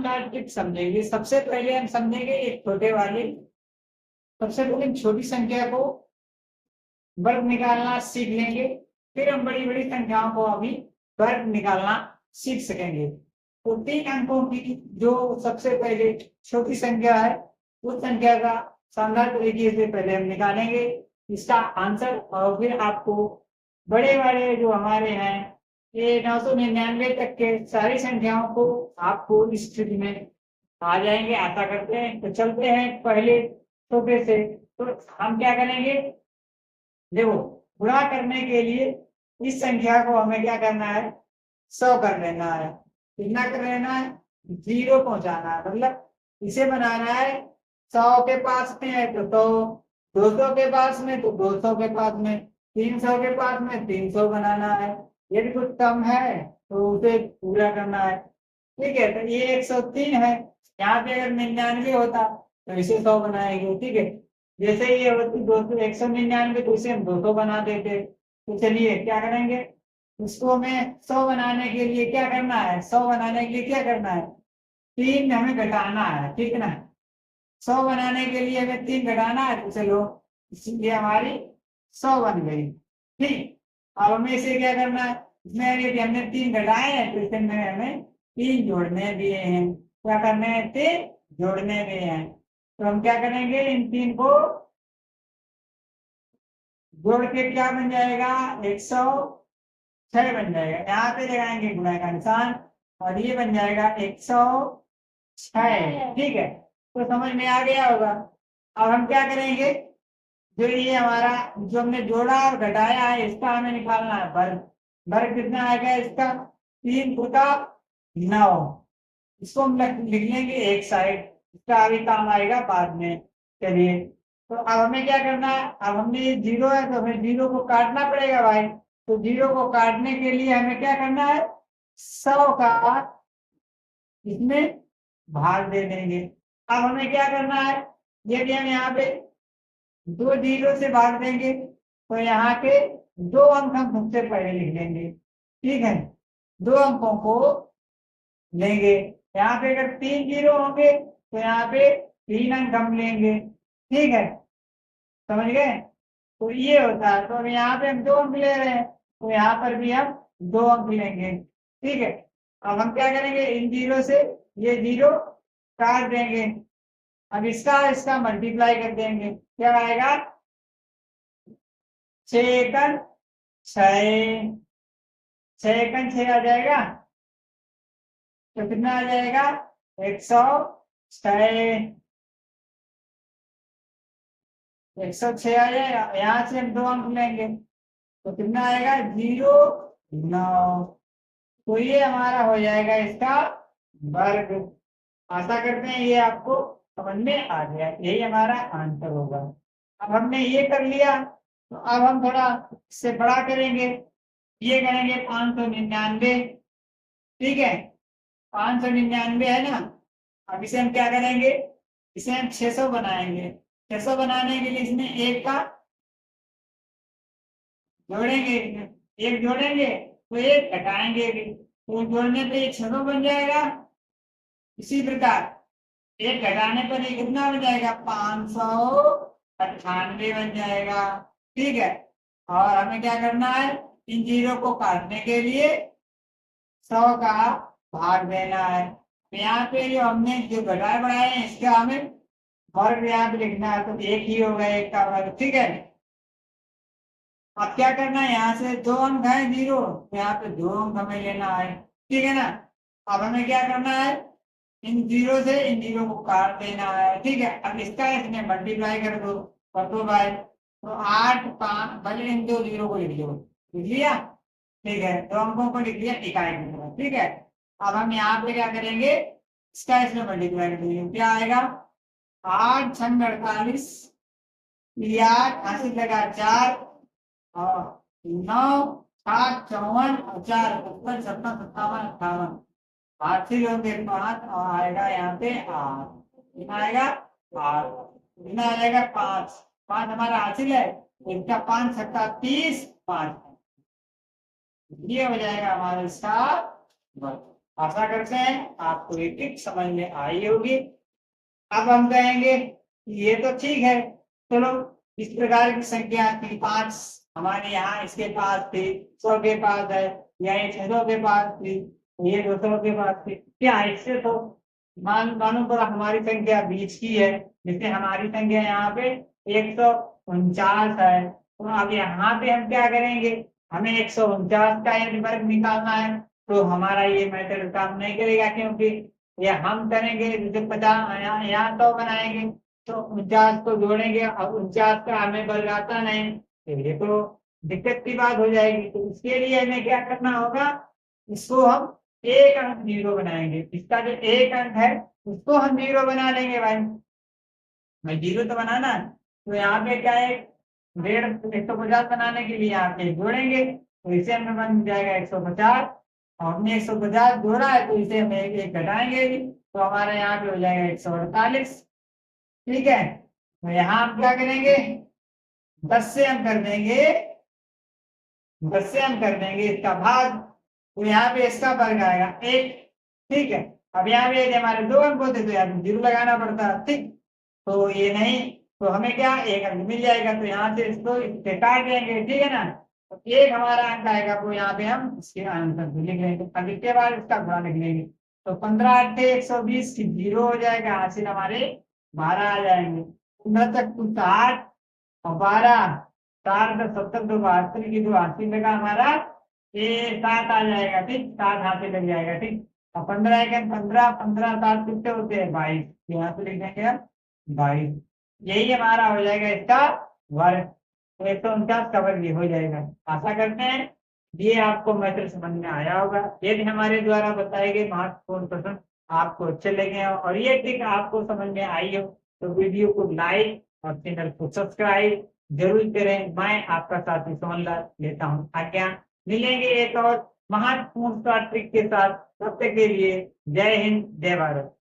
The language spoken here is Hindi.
शार्ट ट्रिक समझेंगे। सबसे पहले हम समझेंगे एक छोटे वाले। सबसे पहले छोटी संख्या को वर्ग निकालना सीख लेंगे, फिर हम बड़ी बड़ी संख्याओं को अभी वर्ग निकालना सीख सकेंगे। तो 3 अंकों की जो सबसे पहले छोटी संख्या है, उस संख्या का शानदार तरीके से पहले हम निकालेंगे इसका आंसर, और फिर आपको बड़े बड़े जो हमारे हैं ये 999 तक के सारी संख्याओं को आपको इस स्थिति में आ जाएंगे, आशा करते हैं। तो चलते हैं पहले छोटे से। तो हम क्या करेंगे, देखो गुणा करने के लिए इस संख्या को हमें क्या करना है, 100 कर लेना है। कितना कर लेना है, 0 पहुंचाना है, मतलब इसे बनाना है 100 के पास में है तो 200 के पास में तो 200 के पास में, 300 के पास में 300 बनाना है। यदि कुछ कम है तो उसे पूरा करना है। ठीक है, तो ये 103 है। यहाँ पे अगर 99 होता तो इसे 100 बनाएंगे। ठीक है, जैसे ये होती 200 199 तो इसे हम 200 बना देते। तो चलिए क्या करेंगे, इसको हमें 100 बनाने के लिए क्या करना है, 100 बनाने के लिए क्या करना है, 3 हमें घटाना है। ठीक है ना, 100 बनाने के लिए हमें 3 घटाना है। तो चलो इसलिए हमारी 100 बन गई। ठीक, अब हमें इसे क्या करना है, इसमें यदि हमने 3 घटाए हैं तो इसमें हमें 3 जोड़ने भी हैं। क्या करने हैं, 3 जोड़ने भी हैं। तो हम क्या करेंगे, इन 3 को जोड़ के क्या बन जाएगा, 106 बन जाएगा। यहाँ पे लगाएंगे गुणा का निशान और ये बन जाएगा 106। ठीक है, तो समझ में आ गया होगा। अब हम क्या करेंगे, जो ये हमारा जो हमने जोड़ा और घटाया है इसका हमें निकालना है वर्ग। वर्ग कितना आएगा इसका, 3 गुना 9। इसको हम लिख लेंगे एक साइड, इसका अभी काम आएगा बाद में। चलिए, तो अब हमें क्या करना है, अब हमने ये 0 है तो हमें 0 को काटना पड़ेगा भाई। तो 0 को काटने के लिए हमें क्या करना है, 100 का इसमें भाग दे देंगे। अब हमें क्या करना है, यदि हम यहाँ पे 2 0 से भाग देंगे तो यहाँ के 2 अंक हम सबसे पहले लिख लेंगे। ठीक है, 2 अंकों को लेंगे। यहाँ पे अगर 3 0 होंगे तो यहाँ पे 3 अंक हम लेंगे। ठीक है, समझ गए। तो ये होता है, तो अब यहाँ पे हम 2 अंक ले रहे हैं तो यहाँ पर भी हम 2 अंक लेंगे। ठीक है, अब हम क्या करेंगे, इन 0 से ये 0 काट देंगे। अब इसका इसका मल्टीप्लाई कर देंगे, क्या आएगा, 6 एकम 6, 6 एकम 6 आ जाएगा। तो कितना आ जाएगा, 106। 106 आ जाएगा। यहाँ से हम 2 अंक लेंगे तो कितना आएगा, 0 9। तो ये हमारा हो जाएगा इसका वर्ग। आशा करते हैं ये आपको समझ में आ गया, यही हमारा आंसर होगा। अब हमने ये कर लिया, तो अब हम थोड़ा इससे बड़ा करेंगे। ये करेंगे 599। ठीक है, 599 है ना। अब इसे हम क्या करेंगे, इसे हम 600 बनाएंगे। 600 बनाने के लिए इसमें एक का जोड़ेंगे, एक जोड़ेंगे तो एक घटाएंगे भी, तो जोड़ने पे 600 बन जाएगा। इसी प्रकार एक घटाने पर ये कितना बन जाएगा, 598 बन जाएगा। ठीक है, और हमें क्या करना है, इन 0 को काटने के लिए 100 का भाग देना है। तो यहाँ पे जो हमने जो घटाए बढ़ाए हैं इसका हमें वर्ग यहाँ पे लिखना है, तो एक ही होगा, एक का वर्ग। ठीक है, अब क्या करना है, यहाँ से 2 अंक है 0 तो यहाँ पे 2 अंक हमें लेना है। ठीक है ना, अब हमें क्या करना है, इन 0 से इन 0 को काट देना है। ठीक है, अब इसका इसमें मल्टीप्लाई कर दो भाई। तो 8 5 भले इन 2 0 को लिख दो, लिख लिया। ठीक है, 2 अंकों को लिख लिया इकाई की तरह। ठीक है, अब हम यहाँ पे क्या करेंगे, इसका इसमें मल्टीप्लाई कर देंगे, क्या आएगा, 8 6 48, 8 80 लगा 4 और 9 7 54 और 4 55 56 57 58। हाथी होंगे 5 और आएगा यहाँ पे 8। कितना आएगा, 8। कितना आ जाएगा, 5। 5 हमारा हासिल है, इसका 5 सत्ता 30 5। ये हो जाएगा हमारा इसका वर्ग। आशा करते हैं आपको ये ट्रिक समझ में आई होगी। अब हम कहेंगे ये तो ठीक है, चलो इस प्रकार की संख्या थी 5 हमारे यहाँ इसके पास थी, 100 के पास है, या ये 600 के पास थी, ये 200 के पास थी, क्या इससे तो मानो पर हमारी संख्या 20 की है, जिससे हमारी संख्या यहाँ पे 149 है। तो अब यहाँ पे हम क्या करेंगे, हमें 149 का यदि वर्ग निकालना है तो हमारा ये मेथड काम नहीं करेगा, क्योंकि ये हम करेंगे जैसे 50 यहाँ 100 बनाएंगे तो 49 को जोड़ेंगे और 49 का हमें वर्ग आता नहीं, तो ये तो दिक्कत की बात हो जाएगी। तो इसके लिए हमें क्या करना होगा, इसको हम एक अंक 0 बनाएंगे, इसका जो एक अंक है उसको हम 0 बना लेंगे भाई 0 तो बनाना है। तो यहाँ पे क्या है, 150 बनाने के लिए यहाँ पे जोड़ेंगे तो इसे हमें बन जाएगा 150, और हमने 150 जोड़ा है तो इसे हम एक घटाएंगे भी तो हमारे यहाँ पे हो जाएगा 148। ठीक है, तो यहाँ हम क्या करेंगे, 10 से हम कर देंगे, 10 से हम कर देंगे इसका भाग, तो यहाँ पे इसका वर्ग आएगा 1। ठीक है, अब यहाँ पे हमारे 2 अंक होते तो यहाँ पे 0 लगाना पड़ता। ठीक, तो ये नहीं, तो हमें क्या एक अंक मिल जाएगा, तो यहाँ से इसको इससे काट देंगे। ठीक है ना, तो एक हमारा अंक आएगा तो यहाँ पे हम इसके आंसर को लिख लेंगे, अब इसके बाद इसका गुणा लिख लेंगे, तो 15 8 120 0 हो जाएगा, हासिल हमारे 12 आ जाएंगे। 15 तक 60 और 12 4 10 70 2 72 की 2 हासिल लगा हमारा ये 7 आ जाएगा। ठीक, 7 हासिल लग जाएगा। ठीक, और 15 1 15 15 7 कितने होते हैं 22, यहाँ पे लिख देंगे हम 22, यही हमारा हो जाएगा इसका वर्ग, तो 149 का वर्ग ये हो जाएगा। आशा करते हैं ये आपको मैथड समझ में आया होगा। यदि हमारे द्वारा बताए गए महत्वपूर्ण प्रश्न आपको अच्छे लगे हो और ये ट्रिक आपको समझ में आई हो तो वीडियो को लाइक और चैनल को सब्सक्राइब जरूर करें। मैं आपका साथी सोहनलाल लेता हूँ आज्ञा, मिलेंगे एक और महत्वपूर्ण ट्रिक के साथ, तब तक के लिए जय हिंद जय भारत।